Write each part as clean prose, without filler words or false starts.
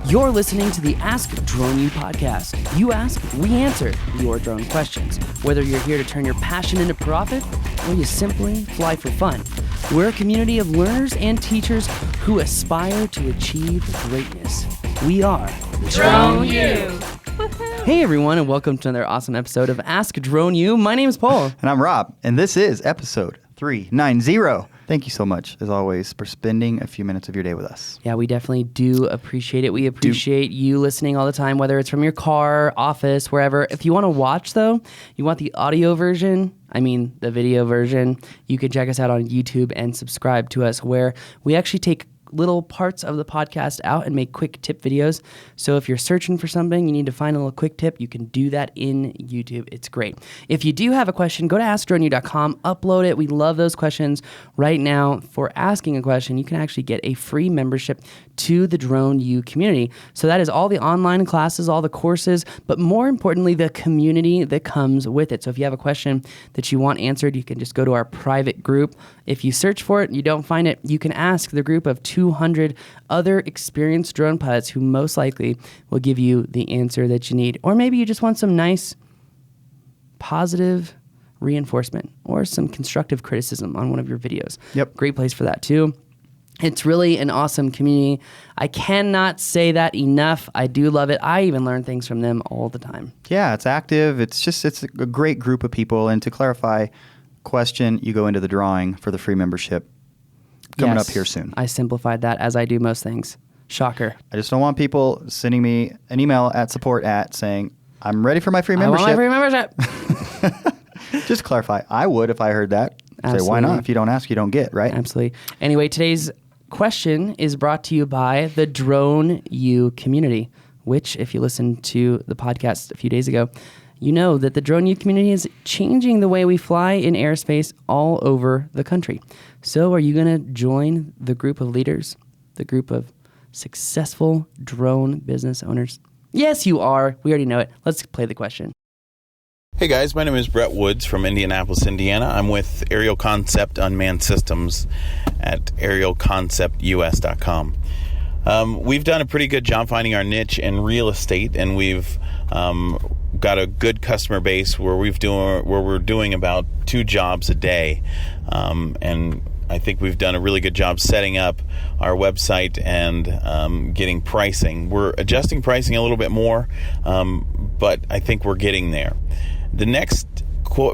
You're listening to the Ask Drone U podcast. You ask, we answer your drone questions. Whether you're here to turn your passion into profit or you simply fly for fun, we're a community of learners and teachers who aspire to achieve greatness. We are Drone U. Hey everyone, and welcome to another awesome episode of Ask Drone U. My name is Paul. And I'm Rob, and this is episode 390. Thank you so much, as always, for spending a few minutes of your day with us. Yeah, we definitely do appreciate it. We appreciate you listening all the time, whether it's from your car, office, wherever. If you want to watch, though, you want the audio version, the video version, you can check us out on YouTube and subscribe to us, where we actually take little parts of the podcast out and make quick tip videos. So if you're searching for something, you need to find a little quick tip, you can do that in YouTube. It's great. If you do have a question, go to AskDroneU.com, upload it. We love those questions. Right now, for asking a question, you can actually get a free membership to the Drone U community. So that is all the online classes, all the courses, but more importantly, the community that comes with it. So if you have a question that you want answered, you can just go to our private group. If you search for it and you don't find it, you can ask the group of 200 other experienced drone pilots who most likely will give you the answer that you need. Or maybe you just want some nice, positive reinforcement or some constructive criticism on one of your videos. Yep. Great place for that too. It's really an awesome community. I cannot say that enough. I do love it. I even learn things from them all the time. Yeah, it's active. It's a great group of people. And to clarify, question, you go into the drawing for the free membership coming up here soon. I simplified that, as I do most things. Shocker. I just don't want people sending me an email at support saying, I'm ready for my free membership. I want my free membership. Just clarify. I would if I heard that. Absolutely. Say, why not? If you don't ask, you don't get, right? Absolutely. Anyway, today's question is brought to you by the Drone U community, which, if you listened to the podcast a few days ago, you know that the Drone U community is changing the way we fly in airspace all over the country. So are you going to join the group of leaders, the group of successful drone business owners? Yes, you are. We already know it. Let's play the question. Hey guys, my name is Brett Woods from Indianapolis, Indiana. I'm with Aerial Concept Unmanned Systems at aerialconceptus.com. We've done a pretty good job finding our niche in real estate, and we've got a good customer base where we're doing about 2 jobs a day, and I think we've done a really good job setting up our website and getting pricing. We're adjusting pricing a little bit more, but I think we're getting there.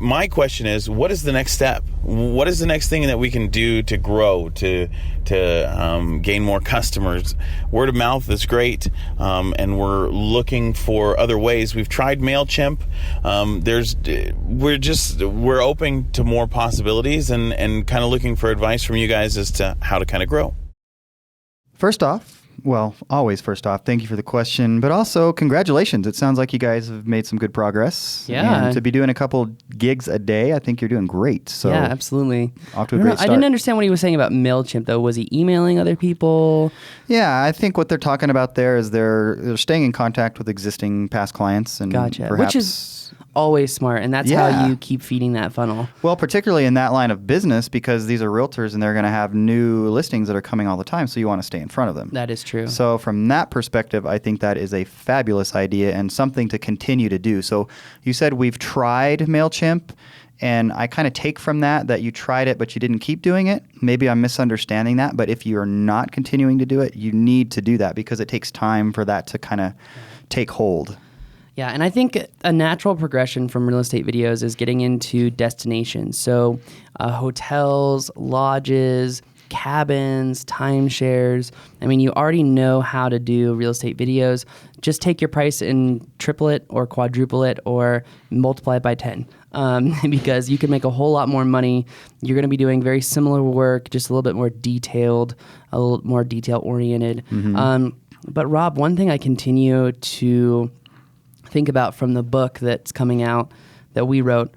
My question is, what is the next step? What is the next thing that we can do to grow, to gain more customers? Word of mouth is great, and we're looking for other ways. We've tried MailChimp. We're open to more possibilities and kind of looking for advice from you guys as to how to kind of grow. First off, thank you for the question, but also congratulations. It sounds like you guys have made some good progress. Yeah. And to be doing a couple gigs a day, I think you're doing great. So yeah, absolutely. Off to a great start. I didn't understand what he was saying about MailChimp, though. Was he emailing other people? Yeah, I think what they're talking about there is they're staying in contact with existing past clients. And gotcha. Perhaps, which is always smart, and that's how you keep feeding that funnel. Well, particularly in that line of business, because these are realtors and they're going to have new listings that are coming all the time, so you want to stay in front of them. That is true. So from that perspective, I think that is a fabulous idea and something to continue to do. So you said we've tried MailChimp, and I kind of take from that you tried it but you didn't keep doing it. Maybe I'm misunderstanding that, but if you're not continuing to do it, you need to do that because it takes time for that to kind of take hold. Yeah, and I think a natural progression from real estate videos is getting into destinations. So hotels, lodges, cabins, timeshares. You already know how to do real estate videos. Just take your price and triple it or quadruple it or multiply it by 10 because you can make a whole lot more money. You're going to be doing very similar work, just a little bit more detailed, a little more detail-oriented. Mm-hmm. But Rob, one thing I continue to think about from the book that's coming out that we wrote,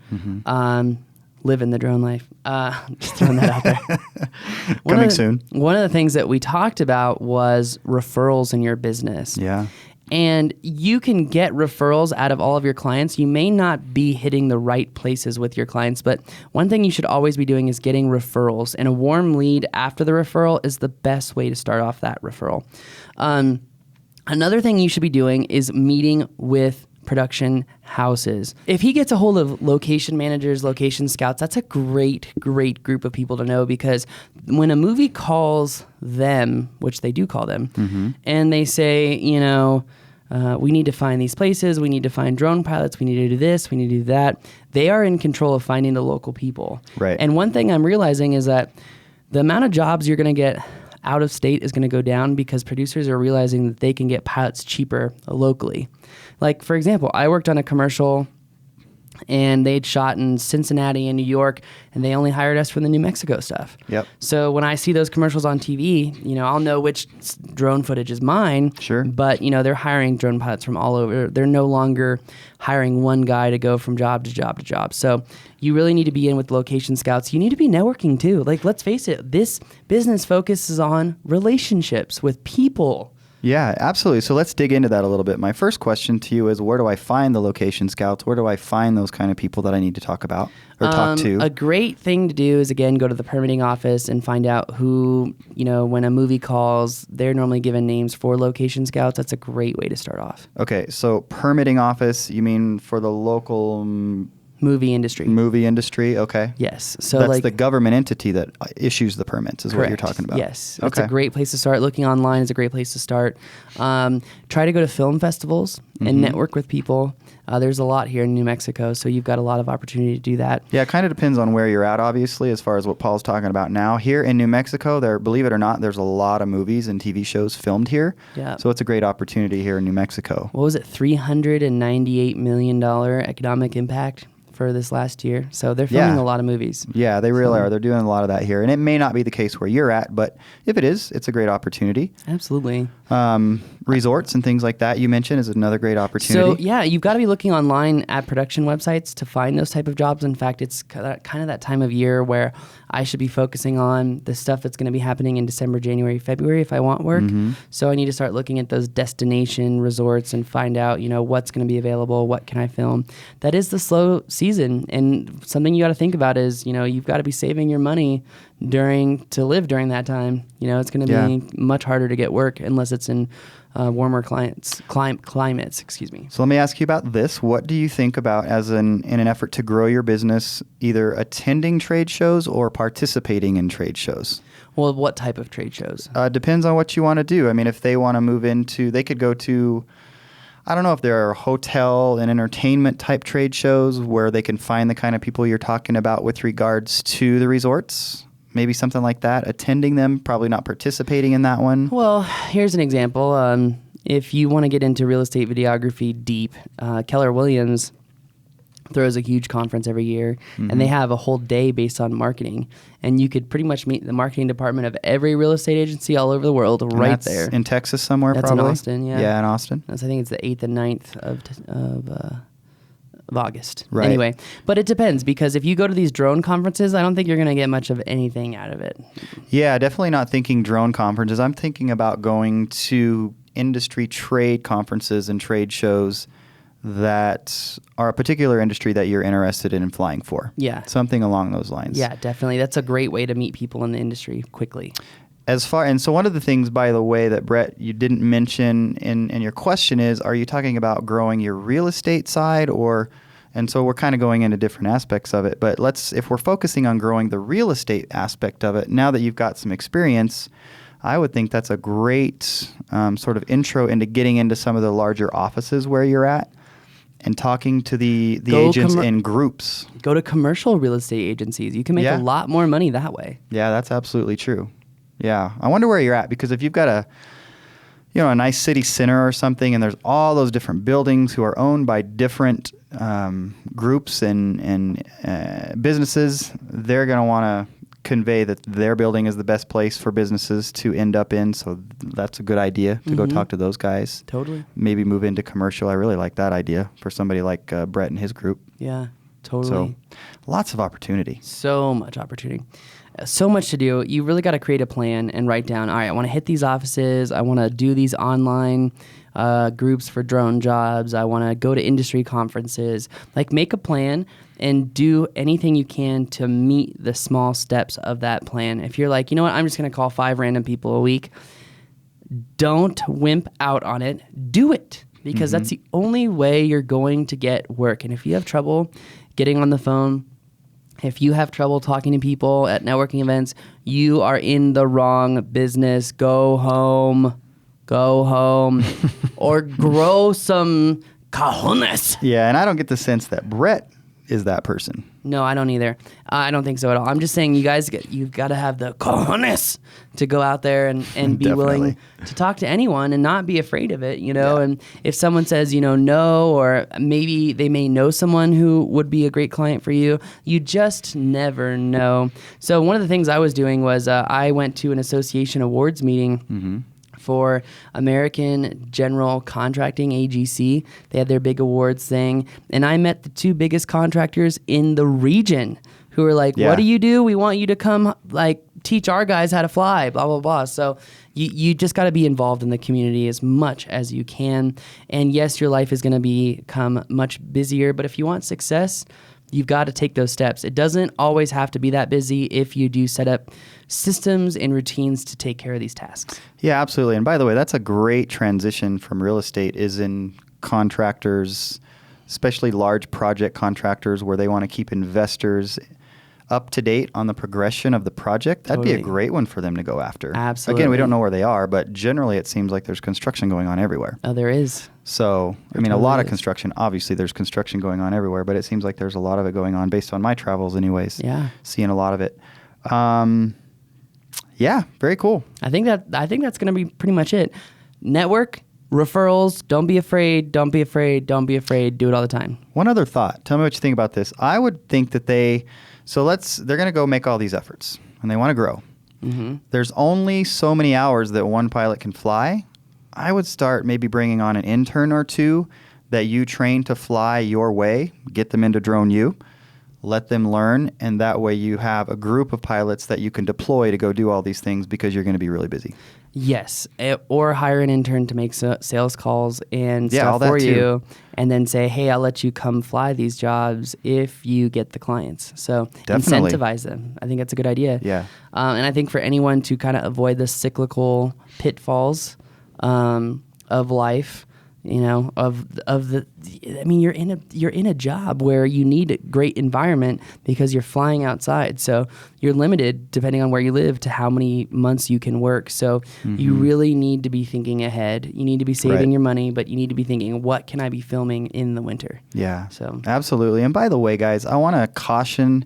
Living the Drone Life. Just throwing that out there. Coming soon. One of the things that we talked about was referrals in your business. Yeah. And you can get referrals out of all of your clients. You may not be hitting the right places with your clients, but one thing you should always be doing is getting referrals. And a warm lead after the referral is the best way to start off that referral. Another thing you should be doing is meeting with production houses. If he gets a hold of location managers, location scouts, that's a great group of people to know, because when a movie calls them, which they do call them, and they say, we need to find these places, we need to find drone pilots, we need to do this, we need to do that, they are in control of finding the local people. Right. And one thing I'm realizing is that the amount of jobs you're going to get out of state is going to go down because producers are realizing that they can get pilots cheaper locally. Like, for example, I worked on a commercial and they'd shot in Cincinnati and New York, and they only hired us for the New Mexico stuff. Yep. So when I see those commercials on TV, I'll know which drone footage is mine. Sure. But, they're hiring drone pilots from all over. They're no longer hiring one guy to go from job to job to job. So you really need to be in with location scouts. You need to be networking too. Like, let's face it, this business focuses on relationships with people. Yeah, absolutely. So let's dig into that a little bit. My first question to you is, where do I find the location scouts? Where do I find those kind of people that I need to talk about or talk to? A great thing to do is, again, go to the permitting office and find out who, when a movie calls, they're normally given names for location scouts. That's a great way to start off. Okay, so permitting office, you mean for the local movie industry. Movie industry, okay. Yes. So that's the government entity that issues the permits, is correct. What you're talking about. Yes. It's a great place to start. Looking online is a great place to start. Try to go to film festivals and network with people. There's a lot here in New Mexico, so you've got a lot of opportunity to do that. Yeah, it kind of depends on where you're at, obviously, as far as what Paul's talking about now. Here in New Mexico, believe it or not, there's a lot of movies and TV shows filmed here. Yeah. So it's a great opportunity here in New Mexico. What was it, $398 million economic impact for this last year? So they're filming a lot of movies. Yeah, they really are. They're doing a lot of that here. And it may not be the case where you're at, but if it is, it's a great opportunity. Absolutely. Resorts and things like that you mentioned is another great opportunity. So yeah, you've got to be looking online at production websites to find those type of jobs. In fact, it's kind of that time of year where I should be focusing on the stuff that's going to be happening in December, January, February if I want work. So I need to start looking at those destination resorts and find out, what's going to be available, what can I film. That is the slow season, and something you got to think about is, you've got to be saving your money to live during that time. It's going to be much harder to get work unless it's in warmer climates. Excuse me. So let me ask you about this. What do you think about, in an effort to grow your business, either attending trade shows or participating in trade shows? Well, what type of trade shows? Depends on what you want to do. I mean, if they want to move into, they could go to, I don't know if there are hotel and entertainment type trade shows where they can find the kind of people you're talking about with regards to the resorts. Maybe something like that, attending them, probably not participating in that one. Well, here's an example. If you want to get into real estate videography deep, Keller Williams throws a huge conference every year, and they have a whole day based on marketing. And you could pretty much meet the marketing department of every real estate agency all over the world That's there. In Texas somewhere, That's probably? in Austin, yeah. Yeah, in Austin. I think it's the 8th and 9th of August. Right. Anyway, but it depends, because if you go to these drone conferences, I don't think you're going to get much of anything out of it. Yeah, definitely not thinking drone conferences. I'm thinking about going to industry trade conferences and trade shows that are a particular industry that you're interested in flying for. Yeah. Something along those lines. Yeah, definitely. That's a great way to meet people in the industry quickly. So one of the things, by the way, that Brett, you didn't mention in your question is, are you talking about growing your real estate side and so we're kind of going into different aspects of it, but if we're focusing on growing the real estate aspect of it, now that you've got some experience, I would think that's a great sort of intro into getting into some of the larger offices where you're at and talking to the agents in groups. Go to commercial real estate agencies. You can make a lot more money that way. Yeah, that's absolutely true. Yeah. I wonder where you're at, because if you've got a nice city center or something, and there's all those different buildings who are owned by different groups and businesses, they're going to want to convey that their building is the best place for businesses to end up in. So that's a good idea to go talk to those guys. Totally. Maybe move into commercial. I really like that idea for somebody like Brett and his group. Yeah, totally. So lots of opportunity. So much opportunity. So much to do. You really got to create a plan and write down, all right, I want to hit these offices. I want to do these online groups for drone jobs. I want to go to industry conferences. Like, make a plan and do anything you can to meet the small steps of that plan. If you're like, you know what, I'm just going to call 5 random people a week, Don't wimp out on it. Do it, because that's the only way you're going to get work. And if you have trouble getting on the phone, if you have trouble talking to people at networking events, you are in the wrong business. Go home. Or grow some cojones. Yeah, and I don't get the sense that Brett is that person. No, I don't either. I don't think so at all. I'm just saying you've got to have the cojones to go out there and be willing to talk to anyone and not be afraid of it, Yeah. And if someone says, no, or maybe they may know someone who would be a great client for you, you just never know. So one of the things I was doing was I went to an association awards meeting for American General Contracting, AGC. They had their big awards thing. And I met the two biggest contractors in the region who were like, Yeah. what do you do? We want you to come teach our guys how to fly, blah, blah, blah. So you just got to be involved in the community as much as you can. And yes, your life is going to become much busier, but if you want success, you've got to take those steps. It doesn't always have to be that busy if you do set up systems and routines to take care of these tasks. Yeah, absolutely. And by the way, that's a great transition from real estate is in contractors, especially large project contractors where they want to keep investors up to date on the progression of the project. That'd be a great one for them to go after. Absolutely. Again, we don't know where they are, but generally it seems like there's construction going on everywhere. Oh, there is. So, a lot of construction. Obviously, there's construction going on everywhere, but it seems like there's a lot of it going on based on my travels anyways. Yeah. Seeing a lot of it. Yeah, very cool. I think that's going to be pretty much it. Network, referrals, don't be afraid, don't be afraid, don't be afraid. Do it all the time. One other thought. Tell me what you think about this. I would think that they're going to go make all these efforts and they want to grow. Mm-hmm. There's only so many hours that one pilot can fly. I would start maybe bringing on an intern or two that you train to fly your way, get them into Drone U, let them learn, and that way you have a group of pilots that you can deploy to go do all these things because you're going to be really busy. Yes, or hire an intern to make sales calls and all stuff that for too. you, and then say, hey, I'll let you come fly these jobs if you get the clients. So Definitely. Incentivize them. I think that's a good idea. Yeah. And I think for anyone to kind of avoid the cyclical pitfalls of life, you're in a job where you need a great environment because you're flying outside. So you're limited, depending on where you live, to how many months you can work. So you really need to be thinking ahead. You need to be saving your money, but you need to be thinking, what can I be filming in the winter? Yeah, So absolutely. And by the way, guys, I want to caution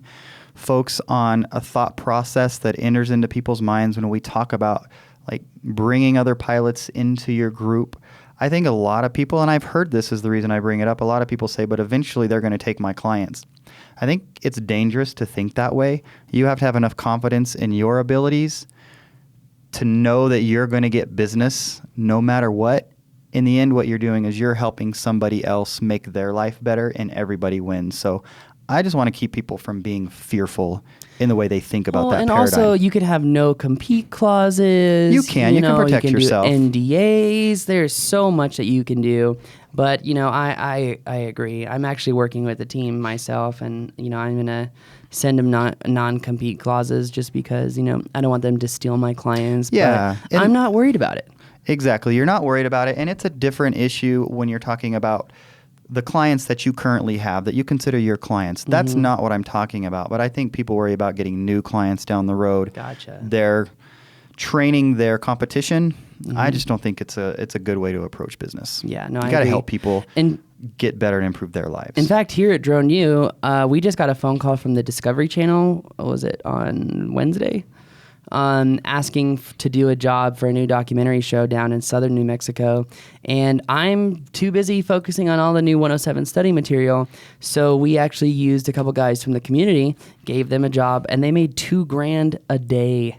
folks on a thought process that enters into people's minds when we talk about bringing other pilots into your group. I think a lot of people, and I've heard this is the reason I bring it up, a lot of people say, but eventually they're going to take my clients. I think it's dangerous to think that way. You have to have enough confidence in your abilities to know that you're going to get business no matter what. In the end, what you're doing is you're helping somebody else make their life better and everybody wins. So I just want to keep people from being fearful in the way they think about that and paradigm. also, you could have no compete clauses. You can protect yourself. Do NDAs. There's so much that you can do. But, I agree. I'm actually working with a team myself, and, I'm going to send them non-compete clauses just because, I don't want them to steal my clients. Yeah. But I'm not worried about it. Exactly. You're not worried about it. And it's a different issue when you're talking about the clients that you currently have that you consider your clients. That's not what I'm talking about. But I think people worry about getting new clients down the road. Gotcha. They're training their competition. I just don't think it's a good way to approach business. Yeah, no, you I got to agree. help people And get better and improve their lives. in fact, here at Drone U, we just got a phone call from the Discovery Channel. What was it, on Wednesday? Asking to do a job for a new documentary show down in southern New Mexico. And I'm too busy focusing on all the new 107 study material. So we actually used a couple guys from the community, gave them a job, and they made $2,000 a day.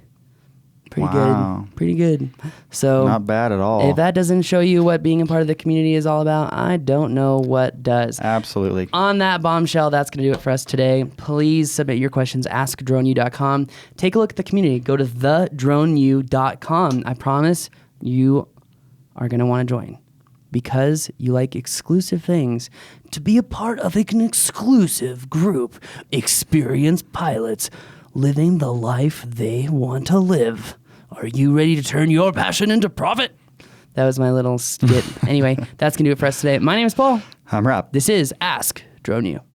Wow. Pretty good. So Not bad at all. if that doesn't show you what being a part of the community is all about, I don't know what does. Absolutely. On that bombshell, that's going to do it for us today. Please submit your questions, askdroneu.com. Take a look at the community. Go to thedroneu.com. I promise you are going to want to join because you like exclusive things. To be a part of an exclusive group, experienced pilots living the life they want to live. Are you ready to turn your passion into profit? That was my little skit. Anyway, that's going to do it for us today. My name is Paul. I'm Rob. This is Ask Drone U.